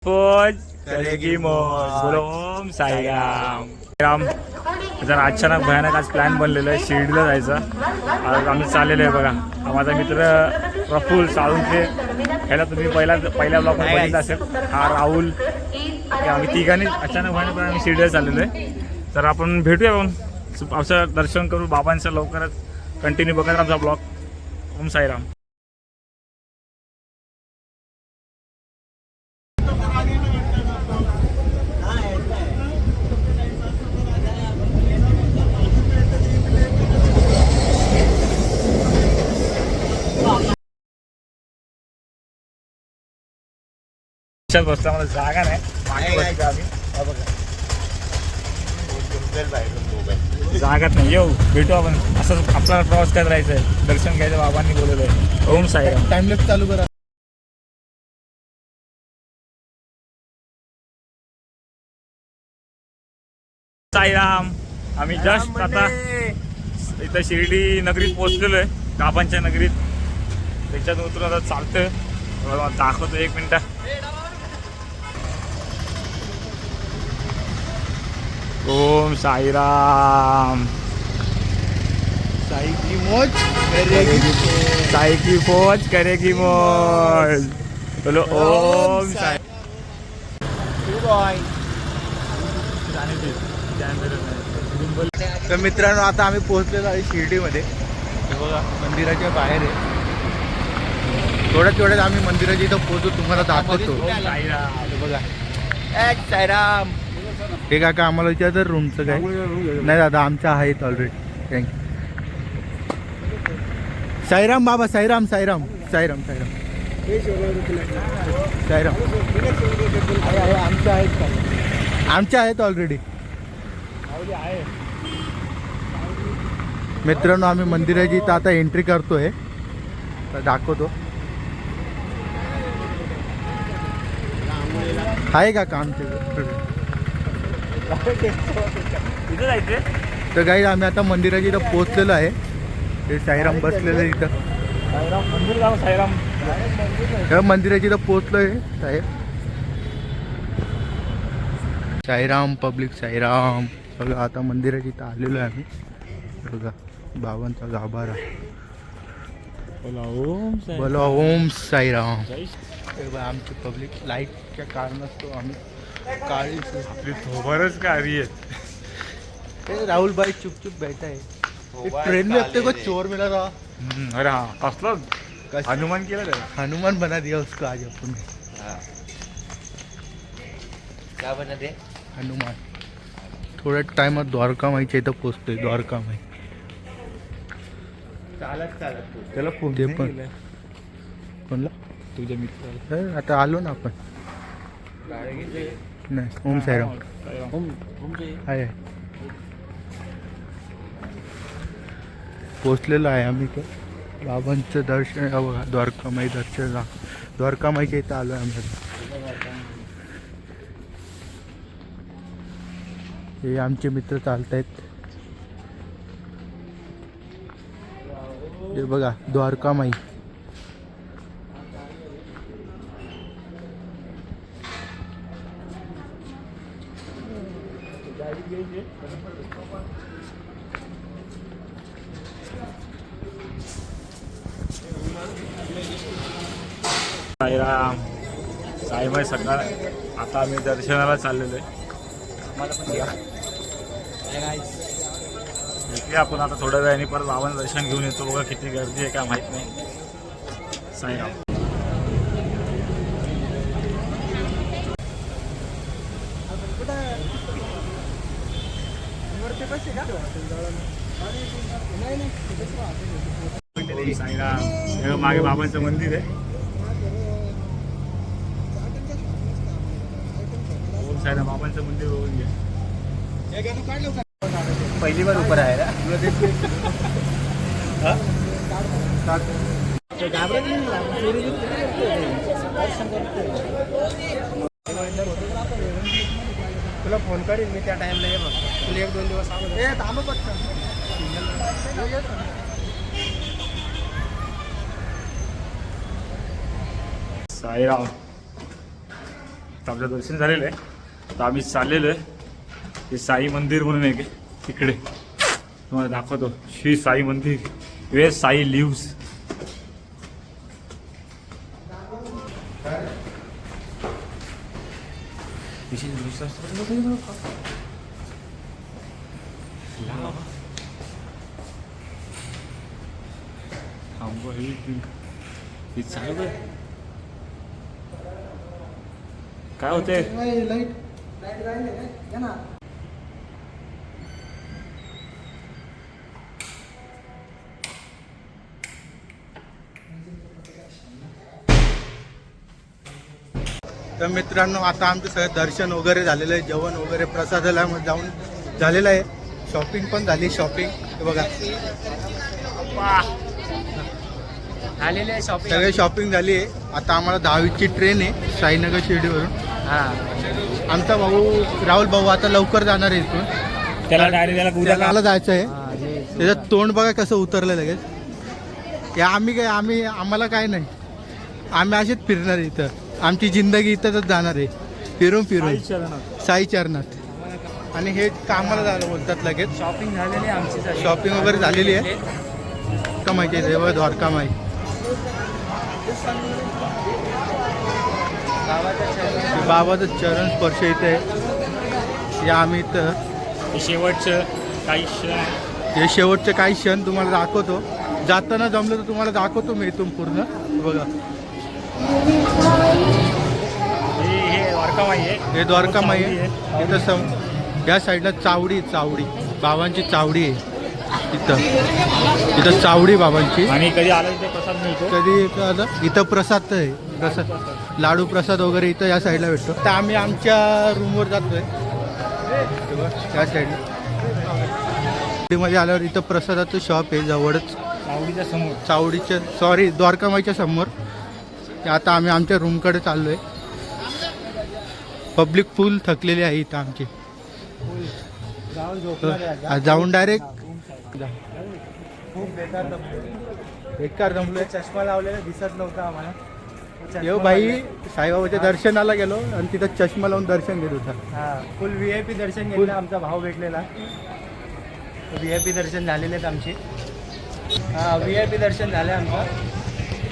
पोच करेगी मौज. बोलो ओम साईराम. राम. जरा अचानक भयानक आज प्लॅन बनलेला आहे शिर्डीला जायचा. आज आम्ही चाललेलो आहे बघा. माझा मित्र प्रफुल्ल साळुंखे, ह्याला तुम्ही पहिल्या ब्लॉग मध्ये बघितलं असेल. हा राहुल, आम्ही तिघांनी अचानक भयानक आम्ही शिर्डीला चाललेलो आहे. तर आपण भेटूया, आमचं दर्शन करू बाबांचं लवकरच. कंटिन्यू बघा आमचा ब्लॉग. ओम साईराम. बसता मला जागा नाही. जागाच नाही. येऊ भेटू आपण. असंच आपला प्रवास करत राहायचा आहे. दर्शन घ्यायचं बाबांनी बोलवलं आहे. ओम साईराम. टाइमलेस चालू करा. साईराम. आम्ही जस्ट आता इथं शिर्डी नगरीत पोहोचलेलो आहे. बाबांच्या नगरीत. त्याच्यात उतरून आता चालतोय. दाखवतो एक मिनिट. ओम साईराम. साई की मौज करेगी. साई की फौज करेगी मौज. बोलो ओम साई. तर मित्रांनो, आता आम्ही पोहोचलेलो आहे शिर्डीमध्ये. बघा, मंदिराच्या बाहेर आहे. थोड्यात आम्ही मंदिराच्या इथं पोहोचू, तुम्हाला दाखवतो. बघा, साईराम. हे काका आम्हाला विचारतं रूमचं काय. नाही दादा, आमच्या आहेत ऑलरेडी. थँक्यू. साईराम बाबा. साईराम साईराम साईराम साईराम साईराम. आमच्या आहेत ऑलरेडी. मित्रांनो, आम्ही मंदिराची इथं आता एंट्री करतोय. तर दाखवतो. आहे का आमच्या. तर काही आम्ही आता मंदिराची इथं पोहोचलेलो आहे. ते साईराम बसलेलं इथं. साईराम मंदिराची इथं पोहोचलोय साहेब. साईराम पब्लिक. साईराम. बघा, आता मंदिराची इथं आलेलो आहे आम्ही. बघा, बाबांचा गाभारा. बोला ओम साईराम. आमची पब्लिक लाईटच्या कारणास्तव आम्ही काळी आपली थोबरच काळी आहे. राहुल भाई चुप चुप बैठा है. ट्रेन में अपने को चोर मिला था. अरे हाँ, कसला हनुमान केला त्याला. हनुमान बना दिया उसको आज अपन ने. क्या बना दे? हनुमान. थोड्या टाइमात द्वारका माईच्या इथं पोहोचतोय. द्वारका माई. त्याला फोन ते पण कोणला तुझ्या मित्राला. आता आलो ना आपण. नाही. ओम साईराम. आहे. पोचलेलो आहे आम्ही. तर बाबांचं दर्शन. बघा, द्वारकामाई दर्शन. द्वारकामाईच्या इथं आलो आहे आम्ही. हे आमचे मित्र चालत आहेत. हे बघा, द्वारकामाई. साईराम. साईबाई सकाळ. आता आम्ही दर्शनाला चाललेलो आहे. आपण आता थोड्या वेळाने परत बाबांचं दर्शन घेऊन येतो. बघा किती गर्दी आहे, काय माहित नाही. साईराम. साईराम. हे मागे बाबांचं मंदिर आहे. ओम साईराम. बाबांचं मंदिर बघून घ्या. पहिली बार ऊपर आहे ना. तुला फोन करीन मी त्या टाइमला. ये बघ, तुला 1-2 दिवस अगोदर थांब पटकन. साईराम. तर आमचं दर्शन झालेलं आहे. तर आम्ही चाललेलो आहे हे साई मंदिर म्हणून आहे तिकडे, तुम्हाला दाखवतो. श्री साई मंदिर वे साई लिव्स. काय होते तर मित्रांनो, आता आमचं सगळं दर्शन वगैरे झालेलं आहे, जेवण वगैरे प्रसादालयामध्ये जाऊन झालेलं आहे. शॉपिंग पण झाली. शॉपिंग हे बघा, सगळे शॉपिंग झाली आहे. आता आम्हाला 10ची ट्रेन आहे साईनगर शिर्डीवरून. आमचा भाऊ राहुल भाऊ आता लवकर जाणार आहे इथून. त्याला जायचं आहे. त्याचं तोंड बघा कसं उतरलं लगेच. आम्हाला काय नाही, आम्ही असेच फिरणार आहे इथं. आमची जिंदगी इथंच जाणार आहे, फिरून फिरून साई चरणात. आणि हे कामाला झालं बोलतात लगेच. शॉपिंग झालेली आहे आमची, शॉपिंग वगैरे झालेली आहे. का माहिती आहे देवा द्वारका माई बाबाचं चरण स्पर्श इथे आहे. या आम्ही इथं शेवटचं काही क्षण, हे शेवटचे काही क्षण तुम्हाला दाखवतो. जाताना जमलं तर तुम्हाला दाखवतो मी इथून पूर्ण. बघा हे द्वारकामाई आहे. हे द्वारकामाई आहे. इथं या साईडला चावडी बाबांची चावडी आहे. इथं चावडी बाबांची. आणि कधी आलं तर प्रसाद मिळतो. कधी इथं प्रसाद आहे, प्रसाद लाडू प्रसाद वगैरे इथं या साईडला भेटतो. तर आम्ही आमच्या रूमवर जातोय या साईडला. मध्ये आल्यावर इथं प्रसादाचं शॉप आहे जवळच, चावडीच्या द्वारकामाईच्या समोर. आता आम्ही आमच्या रूमकडे चाललोय. पब्लिक फुल थकलेली आहे इथं आमची. जाऊन डायरेक्ट खूप बेकार जमलोय. चष्मा लावलेला दिसत नव्हता आम्हाला. येऊ भाई, साईबाबाच्या दर्शनाला गेलो आणि तिथं चष्मा लावून दर्शन घेत होता. फुल VIP दर्शन घेतलं. आमचा भाऊ भेटलेला. VIP दर्शन झालेले आहेत आमचे. VIP दर्शन झाले आमचं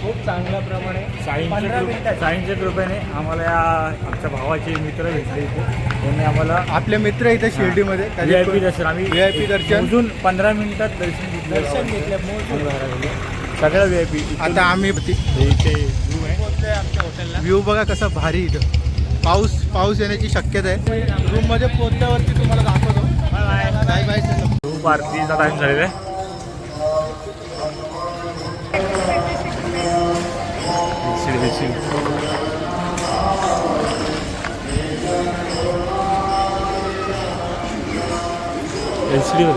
खूप चांगल्या प्रमाणे. 15 मिनिटात साईंच्या कृपेने आम्हाला या आमच्या भावाचे मित्र भेटले इथे. त्यांनी आम्हाला आपले मित्र इथे शिर्डीमध्ये VIP दर्शन, आम्ही VIP दर्शन मोजून 15 मिनिटात दर्शन घेतलं. सगळ्या VIP. आता आम्ही इथे room आहे. पोहोचलोय आमच्या हॉटेलला. व्ह्यू बघा कसा भारी इथं. पाऊस येण्याची शक्यता आहे. रूम मध्ये पोहोचल्यावरती तुम्हाला दाखवतो. Bye bye. धूप आरतीचा टाइम झालेला आहे. LCD वर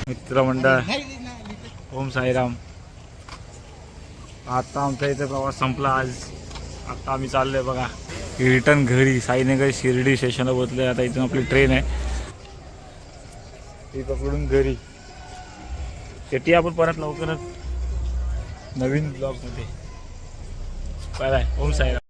मित्रमंडळ ओम साईराम. आता आमचा इथे प्रवास संपला आज. आता आम्ही चाललोय बघा रिटर्न घरी. साईनगर शिर्डी स्टेशनला पोहोचलोय. आता इथून आपली ट्रेन आहे, ती पकडून घरी. शेटी आपण परत लवकरच नवीन ब्लॉगमध्ये. Bye bye. ओम साईराम.